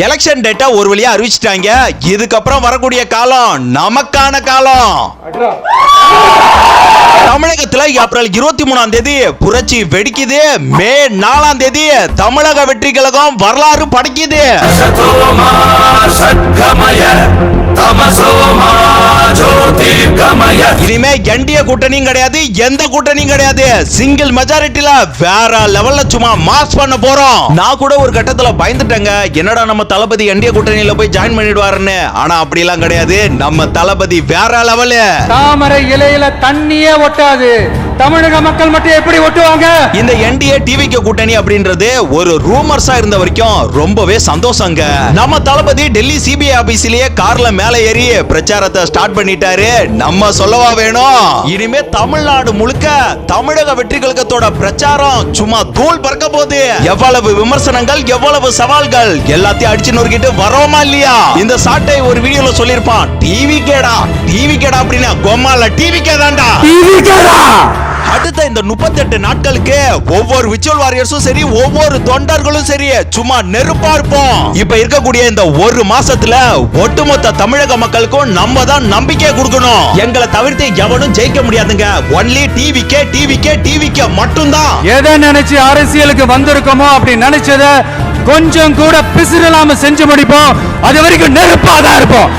Election data ஒரு வழியா அறிவிச்சிட்டாங்க. இதுக்கப்புறம் வரக்கூடிய காலம் நமக்கான காலம். தமிழகத்துல ஏப்ரல் 23ஆம் தேதி புரட்சி வெடிக்குது. மே 4ஆம் தேதி தமிழக வெற்றி கழகம் வரலாறு படைக்குது. இனிமே என்டிஏ கூட்டணியும் கிடையாது, எந்த கூட்டணியும் கிடையாது. சிங்கிள் மெஜாரிட்டில வேற லெவல்ல சும்மா மாஸ் பண்ண போறோம். நான் கூட ஒரு கட்டத்துல பயந்துட்டேங்க, என்னடா நம்ம தளபதி என்டிஏ கூட்டணியில போய் ஜாயின் பண்ணிடுவாருன்னு. ஆனா அப்படி எல்லாம் கிடையாது. நம்ம தளபதி வேற லெவல். தாமரை இலையில தண்ணியே ஒட்டாது, தமிழக மக்கள் மட்டும் எப்படி ஒட்டுவாங்க? இந்த என்டிஏ டிவிகே கூட்டணி அப்படின்றது ஒரு ரூமர்ஸா இருந்த வரைக்கும் ரொம்பவே சந்தோஷங்க. நம்ம தளபதி டெல்லி சிபிஐ ஆபீஸ்லயே கார்ல மேல ஏறி பிரச்சாரத்தை ஸ்டார்ட் பண்ணிட்டாரு. நம்ம சொல்லவா வேணும்? இனிமே தமிழ்நாடு முழுக்க தமிழக வெற்றி கழகத்தோட பிரச்சாரம் சும்மா தூள் பறக்க போகுது. எவ்வளவு விமர்சனங்கள், எவ்வளவு சவால்கள் எல்லாத்தையும் அடிச்சு நொறுக்கிட்டு வரோமா இல்லையா? இந்த சாட்டை ஒரு வீடியோல சொல்லிருப்பான், டிவிகேடா டிவிகேடா அப்படின்னா கோமால டிவிகே தான்டா. அடுத்த இந்த 38 நாட்களுக்கு ஒவ்வொரு விச்சுவல் வாரியர்ஸும் சரி, ஒவ்வொரு தொண்டர்களும் சரி, சும்மா நெருப்பா இருப்போம். இப்ப இருக்கக்கூடிய இந்த ஒரு மாசத்துல ஒட்டுமொத்த தமிழக மக்களுக்கும் நம்ம தான் நம்பிக்கை கொடுக்கணும். எங்களை தவிர்த்து எவனும் ஜெயிக்க முடியாதுங்க. ஒன்லி டிவிகே டிவிகே டிவிகே மட்டும்தான். எதை நினைச்சு அரசியலுக்கு வந்திருக்கோமோ அப்படி நினைச்சத கொஞ்சம் கூட பிசிறலாம செஞ்சு முடிப்போம். அது வரைக்கும் நெருப்பாதான் இருப்போம்.